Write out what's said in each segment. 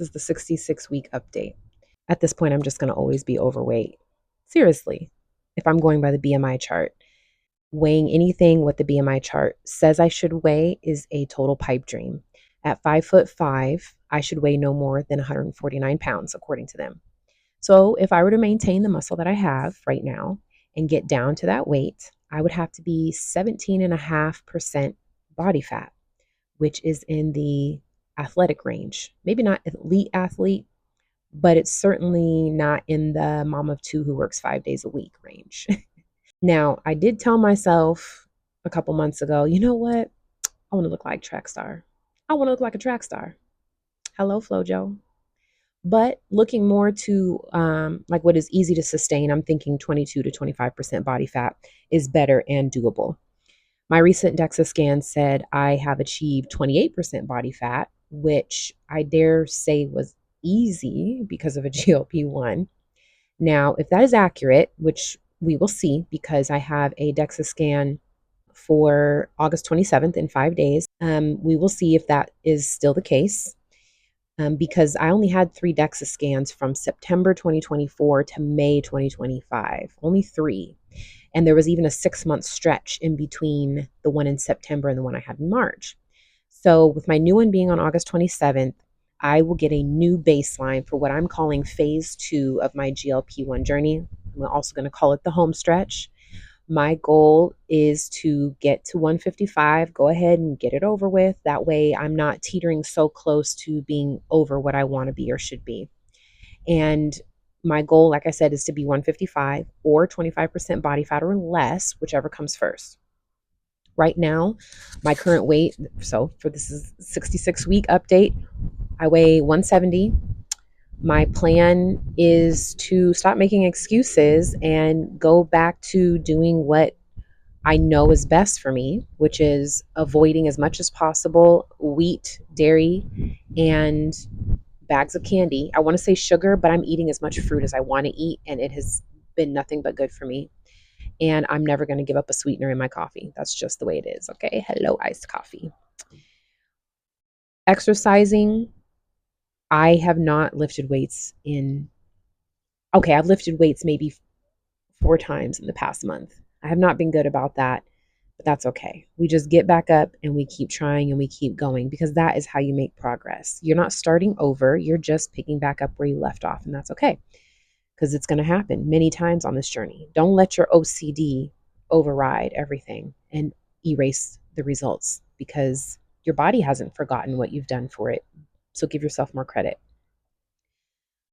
This is the 66-week update. At this point, I'm just going to always be overweight. Seriously, if I'm going by the BMI chart, weighing anything what the BMI chart says I should weigh is a total pipe dream. At 5'5", I should weigh no more than 149 pounds, according to them. So if I were to maintain the muscle that I have right now and get down to that weight, I would have to be 17.5% body fat, which is in the athletic range. Maybe not elite athlete, but it's certainly not in the mom of two who works 5 days a week range. Now, I did tell myself a couple months ago, you know what? I want to look like track star. I want to look like a track star. Hello, Flojo. But looking more to like what is easy to sustain, I'm thinking 22 to 25% body fat is better and doable. My recent DEXA scan said I have achieved 28% body fat, which I dare say was easy because of a GLP1. Now, if that is accurate, which we will see because I have a DEXA scan for August 27th in 5 days, we will see if that is still the case. Because I only had 3 DEXA scans from September 2024 to May 2025, only 3. And there was even a 6-month stretch in between the one in September and the one I had in March. So with my new one being on August 27th, I will get a new baseline for what I'm calling phase 2 of my GLP1 journey. I'm also going to call it the home stretch. My goal is to get to 155, go ahead and get it over with. That way I'm not teetering so close to being over what I want to be or should be. And my goal, like I said, is to be 155 or 25% body fat or less, whichever comes first. Right now, my current weight, so for this is 66-week update, I weigh 170. My plan is to stop making excuses and go back to doing what I know is best for me, which is avoiding as much as possible wheat, dairy, and bags of candy. I want to say sugar, but I'm eating as much fruit as I want to eat, and it has been nothing but good for me. And I'm never going to give up a sweetener in my coffee. That's just the way it is. Okay. Hello, iced coffee. Exercising. I have not lifted weights I've lifted weights maybe 4 times in the past month. I have not been good about that, but that's okay. We just get back up and we keep trying and we keep going because that is how you make progress. You're not starting over, you're just picking back up where you left off, and that's okay because it's going to happen many times on this journey. Don't let your OCD override everything and erase the results because your body hasn't forgotten what you've done for it. So give yourself more credit.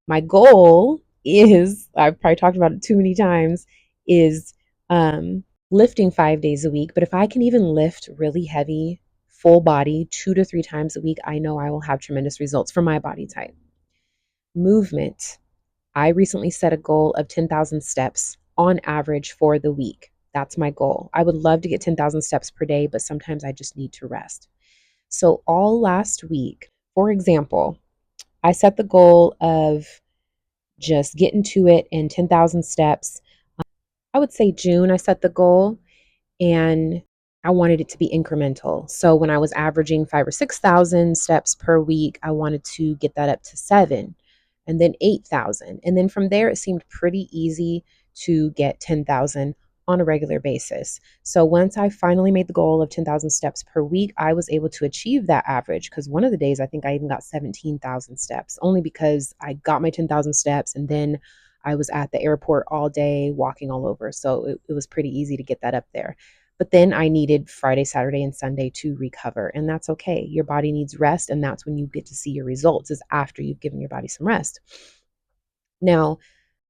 My goal is, I've probably talked about it too many times, is lifting 5 days a week. But if I can even lift really heavy, full body 2 to 3 times a week, I know I will have tremendous results for my body type. Movement. I recently set a goal of 10,000 steps on average for the week. That's my goal. I would love to get 10,000 steps per day, but sometimes I just need to rest. So all last week, for example, I set the goal of just getting to it in 10,000 steps. I would say June, I set the goal and I wanted it to be incremental. So when I was averaging 5 or 6,000 steps per week, I wanted to get that up to 7 and then 8,000. And then from there, it seemed pretty easy to get 10,000 on a regular basis. So once I finally made the goal of 10,000 steps per week, I was able to achieve that average because one of the days I think I even got 17,000 steps only because I got my 10,000 steps and then I was at the airport all day walking all over. So it was pretty easy to get that up there. But then I needed Friday, Saturday, and Sunday to recover. And that's okay. Your body needs rest. And that's when you get to see your results is after you've given your body some rest. Now,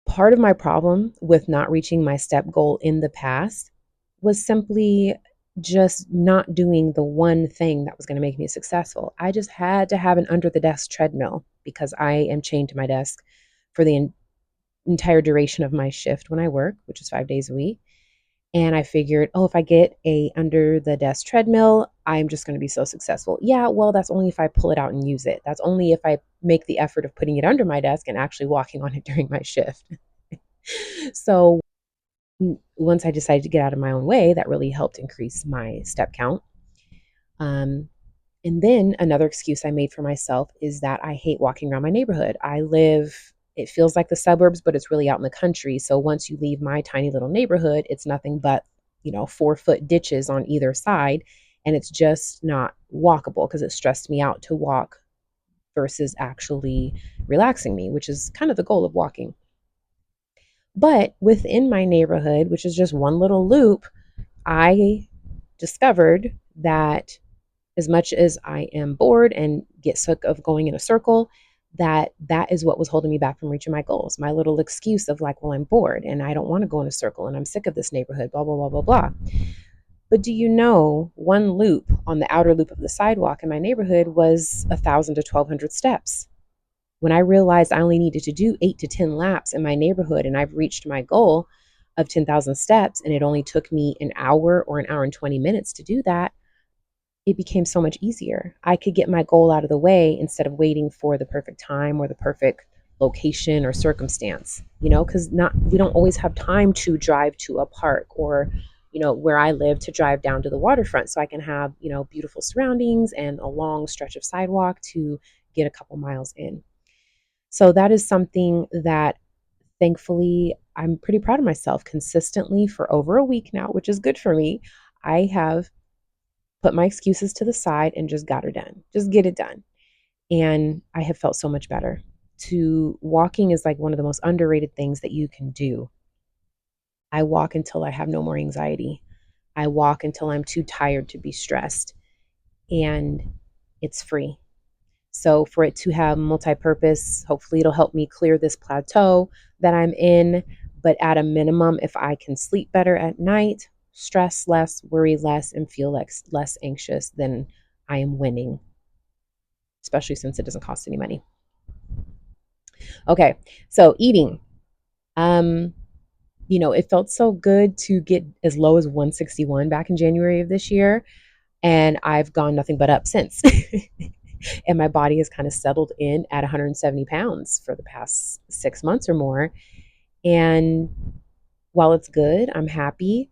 part of my problem with not reaching my step goal in the past was simply just not doing the one thing that was going to make me successful. I just had to have an under the desk treadmill because I am chained to my desk for the entire duration of my shift when I work, which is 5 days a week. And I figured, oh, if I get a under the desk treadmill, I'm just going to be so successful. Yeah, well, that's only if I pull it out and use it. That's only if I make the effort of putting it under my desk and actually walking on it during my shift. So once I decided to get out of my own way, that really helped increase my step count. And then another excuse I made for myself is that I hate walking around my neighborhood. It feels like the suburbs, but it's really out in the country. So once you leave my tiny little neighborhood, it's nothing but, 4-foot ditches on either side. And it's just not walkable because it stressed me out to walk versus actually relaxing me, which is kind of the goal of walking. But within my neighborhood, which is just one little loop, I discovered that as much as I am bored and get sick of going in a circle, that is what was holding me back from reaching my goals. My little excuse of like, well, I'm bored and I don't want to go in a circle and I'm sick of this neighborhood, blah, blah, blah, blah, blah. But do you know one loop on the outer loop of the sidewalk in my neighborhood was 1,000 to 1,200 steps? When I realized I only needed to do 8 to 10 laps in my neighborhood and I've reached my goal of 10,000 steps and it only took me an hour or an hour and 20 minutes to do that, it became so much easier. I could get my goal out of the way instead of waiting for the perfect time or the perfect location or circumstance, because not we don't always have time to drive to a park or, where I live to drive down to the waterfront so I can have, beautiful surroundings and a long stretch of sidewalk to get a couple miles in. So that is something that thankfully I'm pretty proud of myself consistently for over a week now, which is good for me. I have put my excuses to the side and just got her done. Just get it done. And I have felt so much better. To walking is like one of the most underrated things that you can do. I walk until I have no more anxiety. I walk until I'm too tired to be stressed. And it's free. So for it to have multi-purpose, hopefully it'll help me clear this plateau that I'm in. But at a minimum, if I can sleep better at night, stress less, worry less, and feel less anxious, then I am winning, especially since it doesn't cost any money. Okay, so eating. Um, it felt so good to get as low as 161 back in January of this year, and I've gone nothing but up since. And my body has kind of settled in at 170 pounds for the past 6 months or more. And while it's good, I'm happy.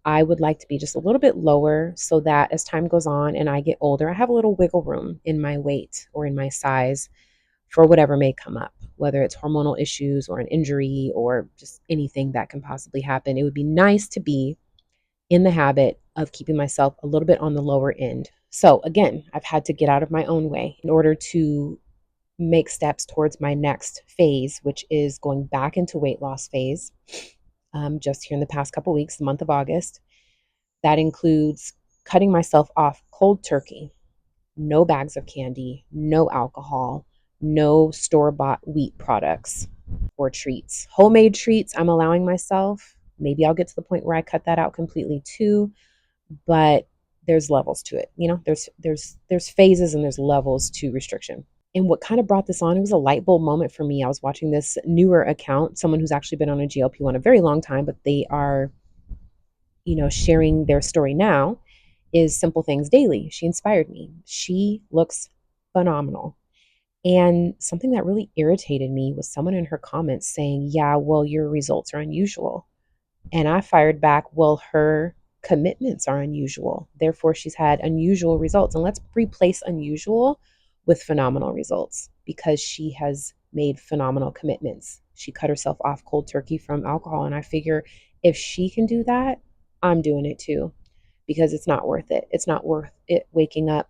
I would like to be just a little bit lower so that as time goes on and I get older, I have a little wiggle room in my weight or in my size for whatever may come up, whether it's hormonal issues or an injury or just anything that can possibly happen. It would be nice to be in the habit of keeping myself a little bit on the lower end. So again, I've had to get out of my own way in order to make steps towards my next phase, which is going back into weight loss phase. Just here in the past couple weeks, the month of August. That includes cutting myself off cold turkey, no bags of candy, no alcohol, no store-bought wheat products or treats. Homemade treats I'm allowing myself. Maybe I'll get to the point where I cut that out completely too, but there's levels to it. There's phases and there's levels to restriction. And what kind of brought this on, it was a light bulb moment for me. I was watching this newer account, someone who's actually been on a GLP-1 a very long time, but they are, sharing their story now, is Simple Things Daily. She inspired me. She looks phenomenal. And something that really irritated me was someone in her comments saying, yeah, well, your results are unusual. And I fired back, well, her commitments are unusual. Therefore, she's had unusual results. And let's replace unusual with phenomenal results because she has made phenomenal commitments. She cut herself off cold turkey from alcohol. And I figure if she can do that, I'm doing it too because it's not worth it. It's not worth it waking up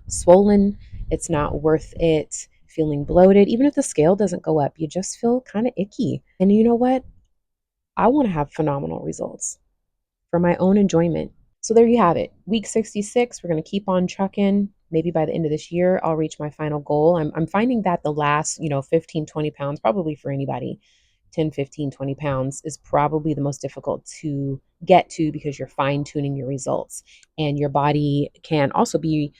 swollen. It's not worth it feeling bloated. Even if the scale doesn't go up, you just feel kind of icky. And you know what? I want to have phenomenal results for my own enjoyment. So there you have it. Week 66, we're going to keep on trucking. Maybe by the end of this year, I'll reach my final goal. I'm finding that the last, 15, 20 pounds, probably for anybody, 10, 15, 20 pounds is probably the most difficult to get to because you're fine tuning your results. And your body can also be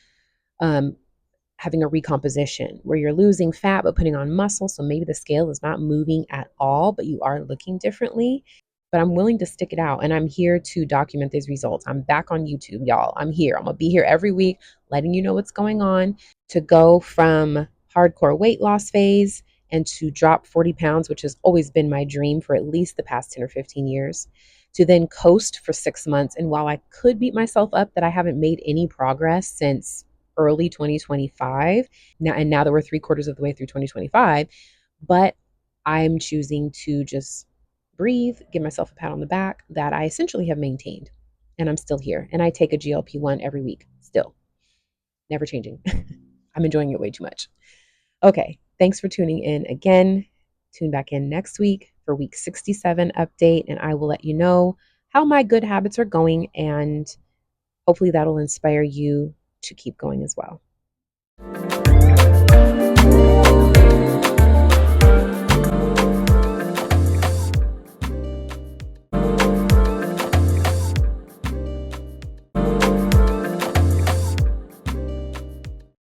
having a recomposition where you're losing fat but putting on muscle. So maybe the scale is not moving at all, but you are looking differently. But I'm willing to stick it out and I'm here to document these results. I'm back on YouTube, y'all. I'm here. I'm going to be here every week letting you know what's going on to go from hardcore weight loss phase and to drop 40 pounds, which has always been my dream for at least the past 10 or 15 years, to then coast for 6 months. And while I could beat myself up that I haven't made any progress since early 2025 now, and now that we're 3/4 of the way through 2025, but I'm choosing to just breathe, give myself a pat on the back that I essentially have maintained. And I'm still here. And I take a GLP-1 every week, still, never changing. I'm enjoying it way too much. Okay, thanks for tuning in again. Tune back in next week for week 67 update, and I will let you know how my good habits are going, and hopefully that'll inspire you to keep going as well.